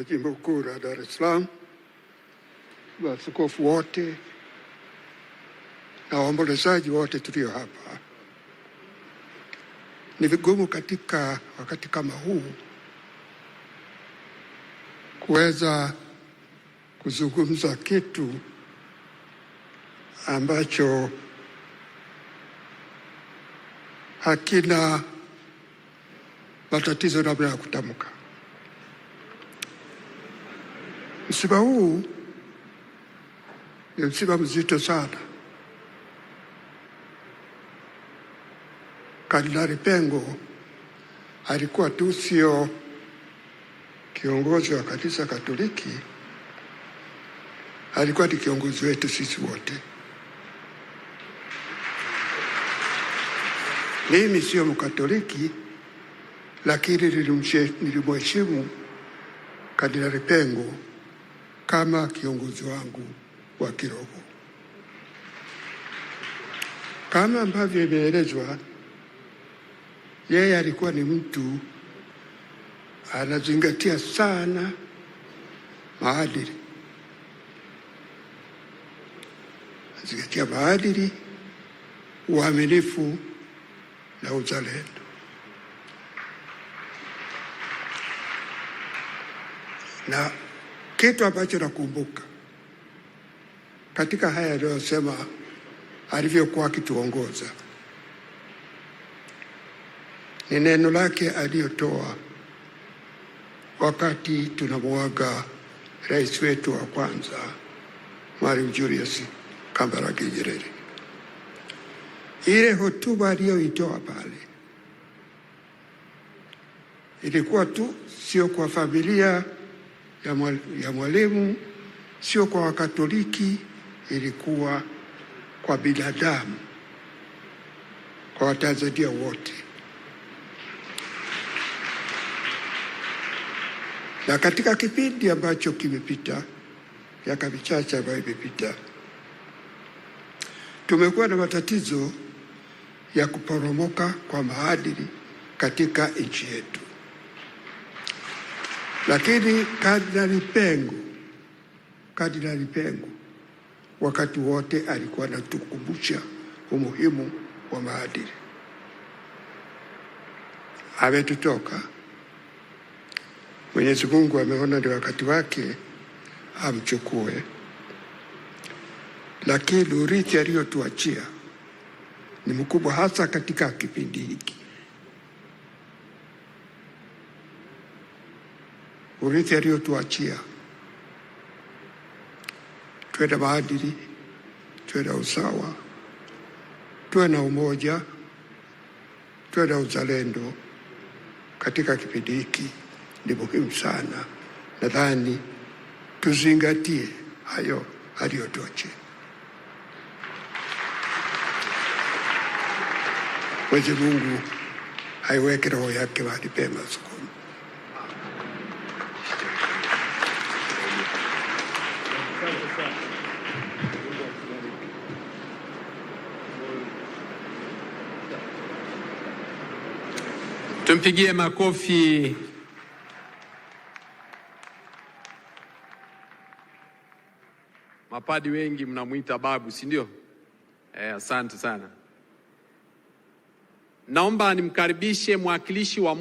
wa Jimbo Kuu la Dar es Salaam, maaskofu wote na waombolezaji wote tulio hapa. Ni vigumu katika wakati kama huu kuweza kuzungumza kitu ambacho hakina matatizo namna ya kutamka. Msiba huu ni msiba mzito sana. Kardinali Pengo alikuwa tu sio kiongozi wa kanisa Katoliki, alikuwa ni kiongozi wetu sisi wote. Mimi sio Mkatoliki, lakini nilimheshimu Kardinali Pengo kama kiongozi wangu wa kiroho. Kama ambavyo imeelezwa, yeye alikuwa ni mtu anazingatia sana maadili, anazingatia maadili, uaminifu na uzalendo. Na kitu ambacho nakumbuka katika haya aliyosema alivyokuwa akituongoza ni neno lake aliyotoa wakati tunamuaga rais wetu wa kwanza Mwalimu Julius Kambarage Nyerere. Ile hotuba aliyoitoa pale ilikuwa tu sio kwa familia ya Mwalimu, sio kwa Wakatoliki, ilikuwa kwa binadamu, kwa Watanzania wote. Na katika kipindi ambacho kimepita, miaka michache ambayo imepita, tumekuwa na matatizo ya kuporomoka kwa maadili katika nchi yetu. Lakini Kardinali Pengo wakati wote alikuwa anatukumbusha umuhimu wa maadili. Ametutoka. Mwenyezi Mungu ameona ni wakati wake amchukue, lakini urithi aliyotuachia ni mkubwa, hasa katika kipindi hiki. Urithi aliyotuachia, tuwe na maadili, tuwe na usawa, tuwe na umoja, tuwe na uzalendo katika kipindi hiki. Ni muhimu sana. Nadhani tuzingatie hayo aliyotuachia. Mwenyezi Mungu aiweke roho yake mahali pema sokoni. Tumpigie makofi mapadi wengi mnamuita babu, si ndio? Asante sana. Naomba nimkaribishe mwakilishi wa